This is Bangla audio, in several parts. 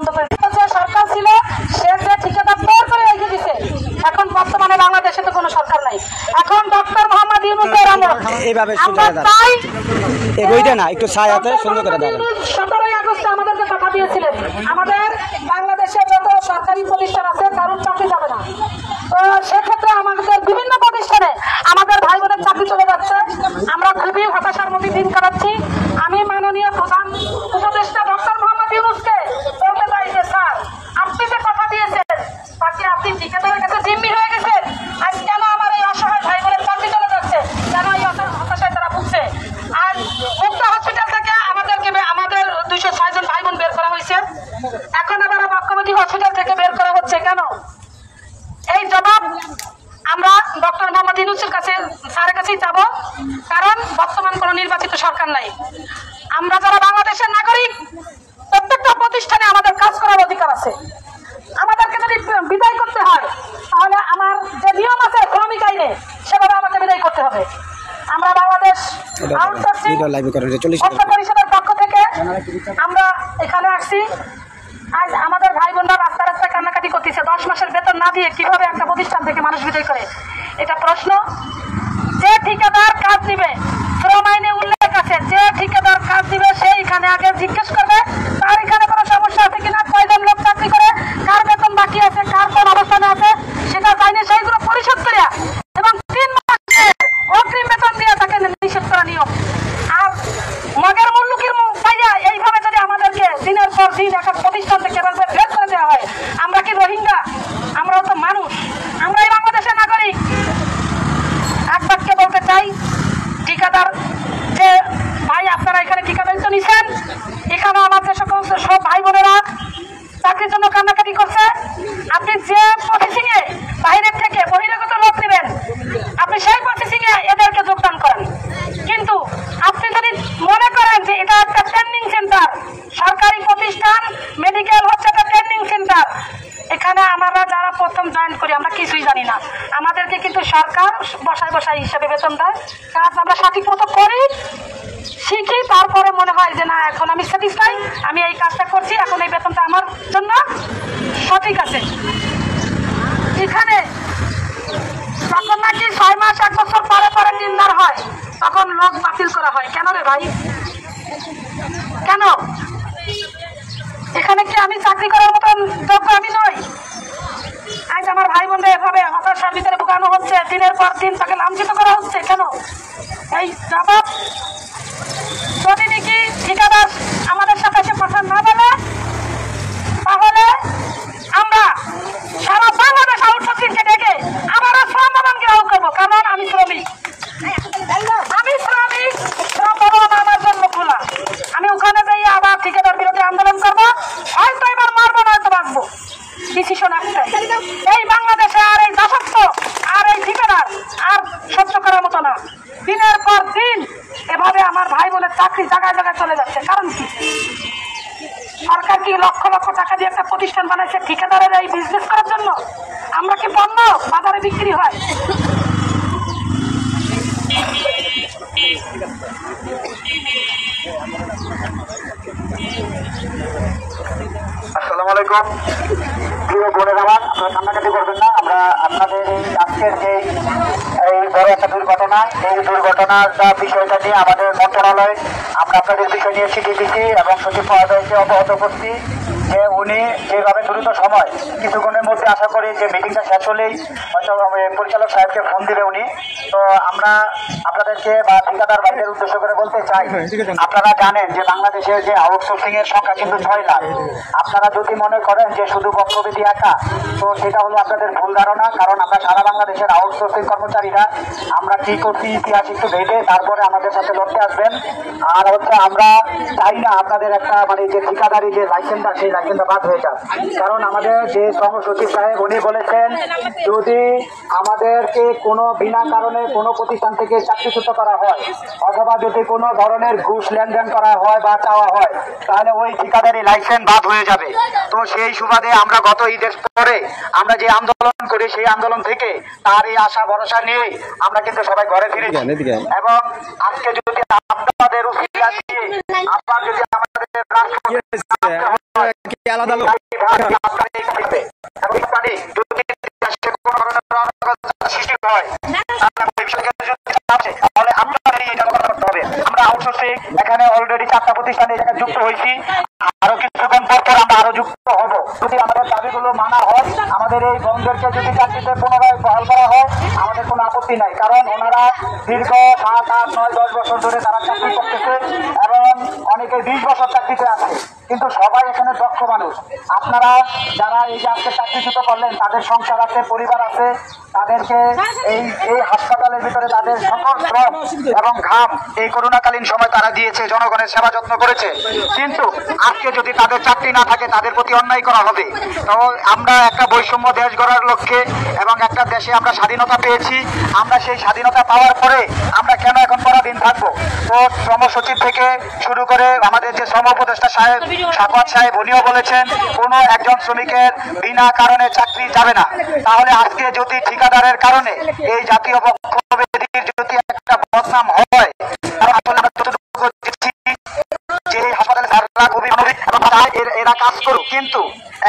বন্ধ করে যে সরকার ছিল সে যে ঠিকাদার তৈরি করে রেখে দিছে। এখন বর্তমানে বাংলাদেশে তো কোনো সরকার নাই। এখন ডক্টর মোহাম্মদ ইউনূসের এইভাবে তাই এই বইটা না একটু ছায়াতে সুন্দর করে দাও। 17 আগস্টে আমাদেরকে কথা দিয়েছিলেন আমাদের বাংলাদেশের যত সরকারি প্রতিষ্ঠান আছে কারোর চাকরি যাবে না। তো সেক্ষেত্রে আমাদের বিভিন্ন প্রতিষ্ঠানে আমাদের ভাই বোনের চাকরি চলে যাচ্ছে। আমরা খুবই হতাশার মধ্যে দিন কাটাচ্ছি। আমি মাননীয় প্রধান উপদেষ্টা ডক্টর মোহাম্মদ ইউনূসকে বলতে চাই যে স্যার, আপনি যে কথা দিয়েছেন তাকে আপনি ঠিকাদারের কাছে জিম্মি হয়ে গেছেন। আজ কেন আমার এই অসহায় ভাই বোনের চাকরি চলে যাচ্ছে, কেন এই হতাশায় তারা ভুগছে? আর মুক্তা হসপিটাল থেকে আমাদের 206 জন ভাই বোন বের করা হয়েছে। এখন আবার বক্কবতী হসপিটাল থেকে বের করা হচ্ছে কেন? এই জবাব আমরা ডক্টর মোহাম্মদ ইউনূসের কাছে স্যারের কাছেই যাব। কারণ বর্তমান কোনো নির্বাচিত সরকার নাই। আমরা যারা বাংলাদেশের নাগরিক প্রত্যেকটা প্রতিষ্ঠানে আমাদের কাজ করার অধিকার আছে। আমাদেরকে যদি বিদায় করতে হয় তাহলে আমার যে নিয়ম আছে শ্রমিক আইনে সেভাবে আমাকে বিদায় করতে হবে। আমরা বাংলাদেশ আউটসোর্সিং পরিষদের পক্ষ থেকে আমরা এখানে আসছি। আজ আমাদের ভাই বোনরা রাস্তা রাস্তায় কান্নাকাটি করতেছে। 10 মাসের বেতন না দিয়ে কিভাবে একটা প্রতিষ্ঠান থেকে মানুষ বিদায় করে? এটা প্রশ্ন। যে ঠিকাদার কাজ দিবে, শ্রম আইনে উল্লেখ আছে, যে ঠিকাদার কাজ দিবে সেই এখানে আগে জিজ্ঞেস করবে তার এখানে কোনো সমস্যা আছে কিনা, কয়জন লোক চাকরি করে, কার বেতন বাকি আছে, কার কোন অবস্থানে আছে সেটা চাইলে সেইগুলো পরিশোধ করিয়া এবং 3 মাসের অগ্রিম বেতন দিয়ে তাকে নিষেধ করা নিয়ম। আর মগের মুল্লুকের পাইয়া এইভাবে যদি আমাদেরকে দিনের পর দিন একটা প্রতিষ্ঠান থেকে বের করে দেওয়া হয়, আমরা কি রোহিঙ্গা? আমরাও তো মানুষ, আমরাই বাংলাদেশের নাগরিক। এক বাক্যে বলতে চাই, ঠিকাদার যে ভাই আপনারা এখানে ঠিকাদারিত্ব নিছেন, এখানে আমার যে সকল সব ভাই বোনেরা চাকরির জন্য কান্নাকাটি করছে, আপনি যে প্রসেসিং এ বাইরের থেকে বহিরাগত লোক নেবেন আপনি সেই প্রসেসিং এ এদেরকে যোগদান করেন। কিন্তু আপনি যদি মনে করেন যে এটা একটা ট্রেনিং সেন্টার, সরকারি প্রতিষ্ঠান মেডিকেল হচ্ছে একটা ট্রেনিং সেন্টার, এখানে আমরা যারা প্রথম জয়েন করি আমরা কিছুই জানি না। আমাদেরকে কিন্তু সরকার বসায় বসায় হিসেবে বেতন দেয়। কাজ আমরা সঠিক মতো করি, শিখি, তারপরে মনে হয় যে না এখন আমি স্যাটিসফাই, আমি এই কাজটা করছি, এখন এই বেতনটা আমার জন্য সঠিক আছে। এখানে যখন নাকি 6 মাস 1 বছর পরে পরে নির্ধার হয় তখন লোক বাতিল করা হয়। কেন রে ভাই, কেন? এখানে কি আমি চাকরি করার মতন যোগ্য আমি নই? আজ আমার ভাই বোনরা এভাবে হতাশার ভিতরে ঢুকানো হচ্ছে, দিনের পর দিন তাকে লাঞ্ছিত করা হচ্ছে কেন? এই জবাব যদি নাকি ঠিকাদার আমাদের সাথে এসে কথা না বলে তাহলে আমরা সারা বাংলাদেশ আউটসোর্সিংকে ডেকে আবারও শ্রম ভবন গ্রহণ করবো। কারণ আমি শ্রমিক, শ্রম ভবন আমার জন্য খোলা। আমি ওখানে যাই আবার ঠিকাদার বিরোধী আন্দোলন করবো, হয়তো এবার মারবো নয়তো বাঁচবো। ডিসিশন একটাই, এই বাংলাদেশে আর এই দাসত্ব আর এই ঠিকাদার আর সহ্য করার মতো না। দিনের পর দিন এভাবে আমার ভাই বোনের চাকরি জায়গায় জায়গায় চলে যাচ্ছে। কারণ কি? সরকার কি লক্ষ লক্ষ টাকা দিয়ে একটা প্রতিষ্ঠান বানাইছে ঠিকাদারের এই বিজনেস করার জন্য? আমরা কি পণ্য বাজারে বিক্রি হয়? আসসালামু আলাইকুম প্রিয় বোনের আমার, আপনারা কান্নাকাটি করবেন না। আমরা আপনাদের এই আজকের যে এই বড় একটা দুর্ঘটনা, এই দুর্ঘটনার বিষয়টা নিয়ে আমাদের মন্ত্রণালয় আমরা আপনাদের বিষয় নিয়ে চিঠি দিচ্ছি এবং সচিব মহোদয়কে অবগত করছি যে উনি যেভাবে দ্রুত সময় কিছুক্ষণের মধ্যে আশা করি যে মিটিংটা শেষ হলেই হয়তো পরিচালক সাহেবকে ফোন দিবে উনি। তো আমরা আপনাদেরকে বা ঠিকাদার ভাইদের উদ্দেশ্য করে বলতে চাই, আপনারা জানেন যে বাংলাদেশের যে আউটসোর্সিং এর সংখ্যা কিন্তু 6 লাখ। আপনারা যদি মনে করেন যে শুধু বক্রবীতি একা, তো সেটা হলো আপনাদের ভুল ধারণা। কারণ আমরা সারা বাংলাদেশের আউটসোর্সিং কর্মচারীরা আমরা কি করছি ইতিহাস একটু ভেবে তারপরে আমাদের সাথে লড়তে আসবেন। আর হচ্ছে আমরা চাই না আপনাদের একটা মানে যে ঠিকাদারি যে লাইসেন্সটা সেই লাইসেন্সটা বাদ হয়ে যাক। কারণ আমাদের যে শ্রম সচিব সাহেব উনি বলেছেন যদি আমাদেরকে কোনো বিনা কারণে কোনো প্রতিষ্ঠান থেকে চাকরিচ্যুত করা হয় অথবা যদি কোনো ধরনের ঘুষ লেনদেন করা হয় বা চাওয়া হয় তাহলে ওই ঠিকাদারি লাইসেন্স বাদ হয়ে যাবে। তো সেই সুবাদে আমরা গত ঈদের পরে আমরা যে আন্দোলন করি সেই আন্দোলন থেকে তার এই আশা ভরসা নিয়ে আমরা কিন্তু সবাই ঘরে ফিরেছি। এবং আজকে যদি আপনাদের উচিত আছে আবার যদি আমাদের কি আলাদা লোক? সৃষ্টি হয় তাহলে আমরা করতে হবে। আমরা আউটসোর্সিং এখানে অলরেডি 4টা প্রতিষ্ঠানে এখানে যুক্ত হয়েছি, আরো কিছুক্ষণ পর আমরা আরো যুক্ত হব। যদি আমাদের দাবিগুলো মানা হয়, আমাদের এই বন্ধুদেরকে যদি চাকরিতে পুনরায় বহাল করা হয়, আমাদের কোনো আপত্তি নাই। কারণ ওনারা দীর্ঘ 7, 8, 9, 10 বছর ধরে তারা চাকরি করতেছে এবং অনেকে 20 বছর চাকরিতে আছে, কিন্তু সবাই এখানে দক্ষ মানুষ। আপনারা যারা এই যে আজকে চাকরিচ্যুত করলেন, তাদের সংসার আছে, পরিবার আছে, তাদেরকে এই হাসপাতালের ভিতরে তাদের সকল শ্রম এবং ঘাম এই করোনাকালীন সময় তারা দিয়েছে, জনগণের সেবা যত্ন করেছে। কিন্তু আজকে যদি তাদের চাকরি না থাকে, তাদের প্রতি অন্যায় করা হবে। তো আমরা একটা বৈষম্য দেশ গড়ার লক্ষ্যে এবং একটা দেশে আমরা স্বাধীনতা পেয়েছি, আমরা সেই স্বাধীনতা পাওয়ার পরে আমরা কেন এখন পরাধীন থাকবো? তো শ্রম সচিব থেকে শুরু করে আমাদের যে শ্রম উপদেষ্টা সাহেব সাফাত সাহেব, উনিও বলেছেন কোনো একজন শ্রমিকের বিনা কারণে চাকরি যাবে না। তাহলে আজকে যদি ঠিকাদারের কারণে এই জাতীয় পক্ষবেদীর যদি একটা বদনাম হয়, আসলে আমরা যতটুকু দেখছি যে এই হাসপাতালে স্যাররা খুবই মানবিক এবং এরা কাজ করুক, কিন্তু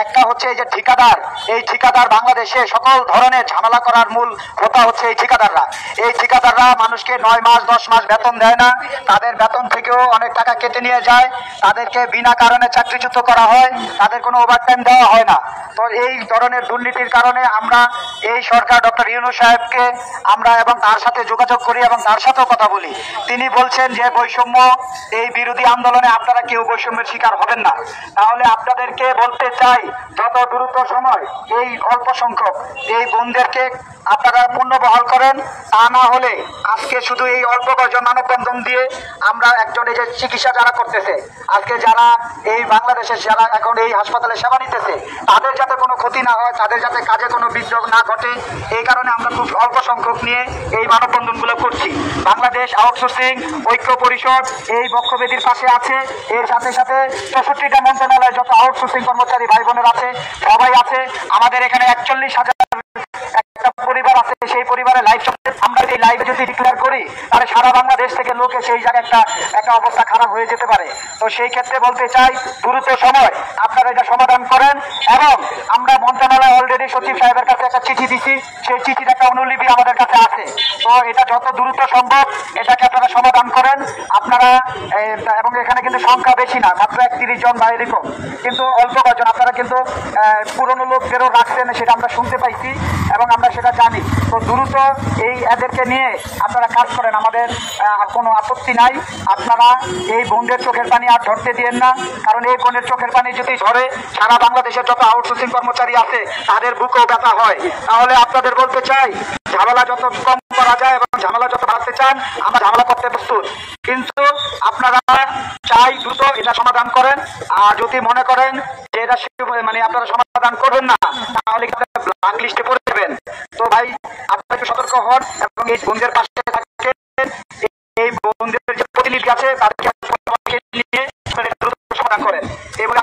একটা হচ্ছে এই যে ঠিকাদার, এই ঠিকাদার বাংলাদেশে সকল ধরনের ঝামেলা করার মূল হোতা হচ্ছে এই ঠিকাদাররা। এই ঠিকাদাররা মানুষকে 9 মাস 10 মাস বেতন দেয় না, তাদের বেতন থেকেও অনেক টাকা কেটে নিয়ে যায়, তাদেরকে বিনা কারণে চাকরিচ্যুত করা হয়, তাদের কোনো ওভারটাইম দেওয়া হয় না। তো এই ধরনের দুর্নীতির কারণে আমরা এই সরকার ডক্টর ইউনূস সাহেবকে আমরা এবং তার সাথে যোগাযোগ করি এবং তার সাথেও কথা বলি। তিনি বলছেন যে বৈষম্য এই বিরোধী আন্দোলনে আপনারা কেউ বৈষম্যের শিকার হবেন না। তাহলে আপনাদেরকে বলতে চাই, যত দ্রুত সময় এই অল্প সংখ্যক এই বোনদেরকে আপনারা পুনর্বহাল করেন, তা না হলে আজকে শুধু এই অল্প কয়েকজন মানববন্ধন দিয়ে আমরা একজন এই যে চিকিৎসা যারা করতেছে, আজকে যারা এই বাংলাদেশের যারা এখন এই হাসপাতালে সেবা নিতেছে, তাদের যাতে কোনো ক্ষতি না হয়, তাদের যাতে কাজে কোনো বিদ্রোহ না ঘটে, এই কারণে আমরা খুব অল্প সংখ্যক নিয়ে এই মানববন্ধনগুলো করছি। বাংলাদেশ আউটসোর্সিং ঐক্য পরিষদ এই বক্ষবেদীর পাশে আছে, এর সাথে সাথে 64টা মন্ত্রণালয় যত আউটসোর্সিং কর্মচারী ভাই বোনের আছে সবাই আছে। আমাদের এখানে 41,000 একটা পরিবার আছে, সেই পরিবারের লাইভ চলছে। আমরা এই লাইভে যদি ডিক্লেয়ার করি, তাহলে সারা বাংলাদেশ থেকে লোকে সেই জায়গায় একটা অবস্থা খারাপ হয়ে যেতে পারে। তো সেই ক্ষেত্রে বলতে চাই, দ্রুত সময় আপনারা এটা সমাধান করেন। এবং আমরা মন্ত্রণালয় অলরেডি সচিব সাহেবের কাছে একটা চিঠি দিছি, সেই চিঠির একটা অনুলিপি আমাদের কাছে আছে। তো এটা যত দ্রুত সম্ভব এটাকে আপনারা সমাধান করেন আপনারা। এবং এখানে কিন্তু সংখ্যা বেশি না, মাত্র 31 জন বা এরকম, কিন্তু অল্প কয়েকজন। আপনারা কিন্তু পুরনো লোকদেরও রাখছেন, সেটা আমরা শুনতে পাইছি এবং আমরা সেটা জানি। তো দ্রুত এদেরকে নিয়ে আপনারা কাজ করেন, আমাদের কোনো আপত্তি নাই। আপনারা এই বোনদের চোখের পানি আর ঝরতে দিয়েন না, কারণ এই বোনের চোখের পানি যদি ঝরে, সারা বাংলাদেশের যত আউটসোর্সিং কর্মচারী আছে তাদের বুকেও ব্যথা হয়। তাহলে আপনাদের বলতে চাই, ঝামেলা যত কম করা যায় এবং ঝামেলা যত বাড়াতে চান, আমরা ঝামেলা করতে প্রস্তুত, কিন্তু আপনারা চাই দ্রুত এটা সমাধান করেন। আর যদি মনে করেন যে এটা মানে আপনারা সমাধান করবেন না, তাহলে ব্ল্যাক লিস্টে পড়ে দেবেন। তো ভাই আপনারা একটু সতর্ক হন এবং এই বোনদের পাশে থাকেন। এই বোনদের যে প্রতিনিধি আছে তাদেরকে নিয়ে সমাধান করেন। এবং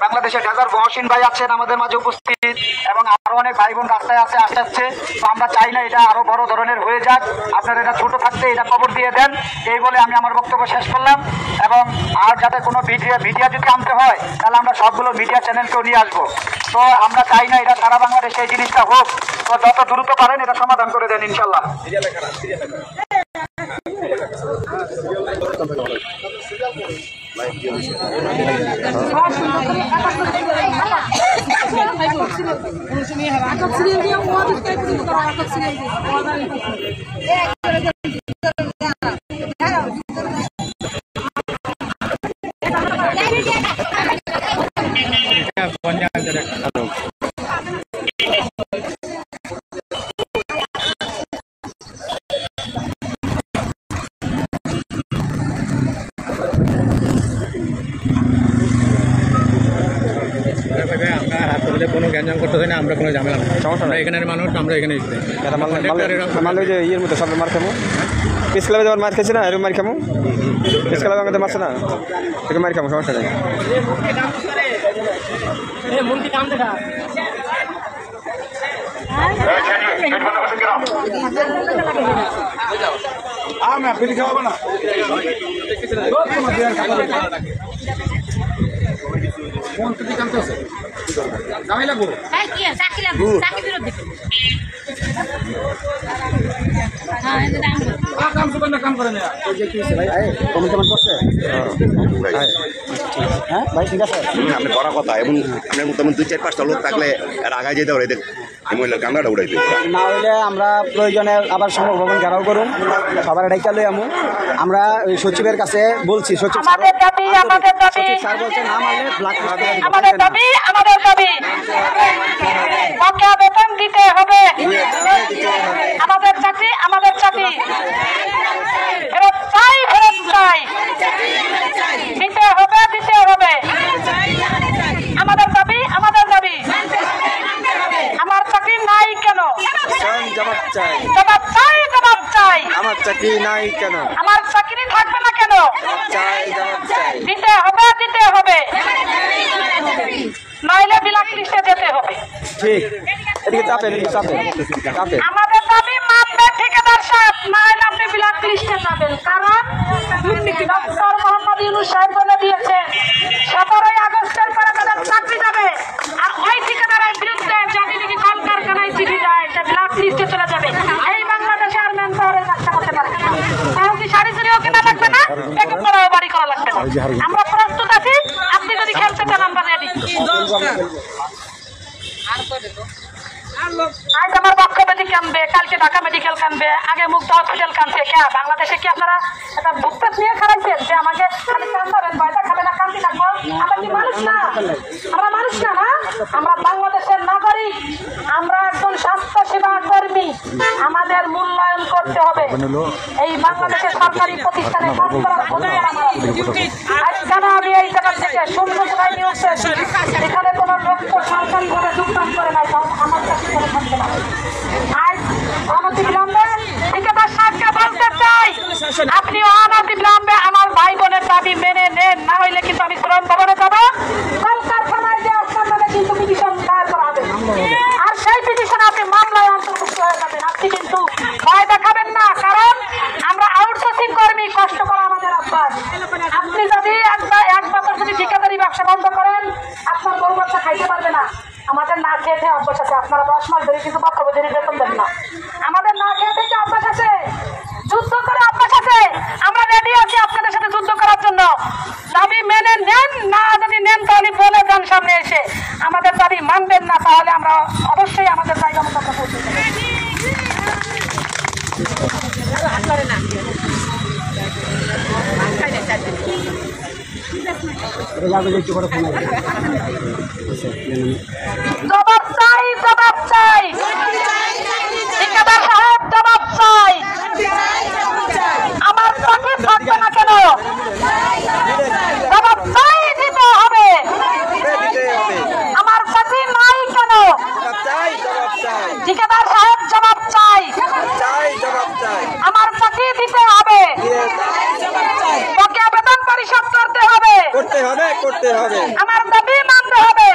বাংলাদেশের ডেজার মহসিন ভাই আছেন আমাদের মাঝে উপস্থিত, এবং আরো অনেক ভাই বোন রাস্তায় আসছে। তো আমরা চাই না এটা আরো বড় ধরনের হয়ে যাক, আপনারা এটা ছোট থাকতে এটা খবর দিয়ে দেন। এই বলে আমি আমার বক্তব্য শেষ করলাম। এবং আর যাতে কোনো মিডিয়া যদি আনতে হয়, তাহলে আমরা সবগুলো মিডিয়া চ্যানেলকেও নিয়ে আসবো। তো আমরা চাই না এটা সারা বাংলাদেশে এই জিনিসটা হোক। তো যত দ্রুত পারেন এটা সমাধান করে দেন ইনশাল্লাহ। কোনো গ্যাঞ্জাম করতে হয় না, আমরা কোনো ঝামেলা না, সমস্যা না। এখানের মানুষ, আমরা এখানে যে ইয়ের মতো সব মার খামো, পিস ক্লাবে যেমন মার খেয়েছে না, এরকম মার খামো। পিস ক্লাবে আমাদের মারছে না, এরকম মার খামো, সমস্যা নেই। আমি আপনি খাওয়াবো না। হ্যাঁ কি আছে চাকরি লাগবে চাকরি ফেরত দিতে হ্যাঁ এটা দাম আপনি করা কথা এবং আপনার মতো 2-4-5টা লোক থাকলে রাগায় যেতে পারে এই মহিলার কান্নাটা উড়াই দিবে না হইলে আমরা প্রয়োজনে আবার সংরক্ষণ ঘেরাও করুন সবার ডাইকা লই আমু আমরা ওই সচিবের কাছে বলছি সচিব স্যার আমাদের দাবি সচিব স্যার বলছেন না মানলে ব্ল্যাক আমাদের দাবি বকেয়া বেতন দিতে হবে আমাদের চাকরি ফেরত চাই দিতে হবে আমাদের দাবি আমার চাকরি নাই কেন জবাব চাই জবাব চাই আমার চাকরি নাই কেন আমার চাকরি থাকবে না কেন জবাব চাই দিতে হবে নইলে ব্ল্যাক লিস্টে যেতে হবে ঠিক এদিকে চাপেন আমাদের দাবি মানবে ঠিকাদার সাহেব নইলে আপনি ব্ল্যাক লিস্টে যাবেন কারণ ডক্টর মোহাম্মদ ইউনূস সাহেব বলে দিয়েছেন 17ই আগস্টের পরে তাদের চাকরি যাবে আর ওই ঠিকাদারের বিরুদ্ধে যদি নাকি কলকারখানায় চিঠি যায় সে ব্ল্যাক লিস্টে চলে যাবে এই বাংলাদেশে আর ম্যান পাওয়ারের কাজটা করতে পারে তাহলে কি শাড়ি চুরিও কেনা লাগবে না প্যাকেট করাও বাড়ি করা লাগবে না আমরা প্রস্তুত আছি আপনি যদি খেলতে চান আমরা রেডি আজ আমার বক্ষব্যাধি কানবে কালকে ঢাকা মেডিকেল কানবে আগে মুক্তা হসপিটাল কানছে কে বাংলাদেশে কি আপনারা একটা ভুক্তাস নিয়ে খারাইছেন যে আমাকে খালি কান্দাবেন ভয়টা খাবে না কান্দি থাকবো আমরা কি মানুষ না না আমরা বাংলাদেশের নাগরিক আমরা একজন স্বাস্থ্য সেবা কর্মী আমাদের মূল্যায়ন করতে হবে এই বাংলাদেশের সরকারি প্রতিষ্ঠানে কাজ করার অধিকার আমার আছে। আজ কেন আমি এই জায়গা থেকে শূন্য কোথায় নিয়োগ পেয়েছি এখানে কোনো লোক সরকারিভাবে যোগদান করে নাই আমার কাছে করে থাকবে না আজ অনতিবিলম্বে ঠিকাদার সাহেবকে বলতে চাই আপনি অনতিবিলম্বে আমার ভাই বোনের দাবি মেনে নেন না হইলে কিন্তু আমি শ্রম ভবনে যাবো কলকারখানায় যে আপনার নামে কিন্তু পিটিশন দায়ের করা হবে আর সেই পিটিশনে আপনি মামলায় অন্তর্ভুক্ত হয়ে যাবেন আপনি কিন্তু ভয় দেখাবেন না কারণ আমরা আউটসোর্সিং কর্মী কষ্ট করা আমাদের অভ্যাস আপনি যদি এক বছর যদি ঠিকাদারি ব্যবসা বন্ধ করেন আপনার বউ বাচ্চা খাইতে পারবে না আমাদের না খেয়ে অভ্যাস আছে আপনারা 10 মাস ধরে কিন্তু বক্ষব্যাধি বেতন দেন না আমাদের না খেয়ে থেকে অভ্যাস আছে যুদ্ধ করে অভ্যাস আছে আমরা রেডি আছি আপনাদের সাথে যুদ্ধ করার জন্য দাবি মেনে নেন না যদি নেন তাহলে বলে যান সামনে এসে আমাদের দাবি মানবেন না তাহলে আমরা অবশ্যই আমাদের জায়গা মতো পৌঁছে জবাব চাই ঠিকাদার সাহেব জবাব চাই আমার চাকরি থাকবে না কেন জবাব চাই দিতে হবে আমার চাকরি নাই কেন ঠিকাদার সাহেব জবাব চাই আমার চাকরি দিতে হবে বকেয়া বেতন পরিশোধ করতে হবে করতে হবে আমার দাবি মানতে হবে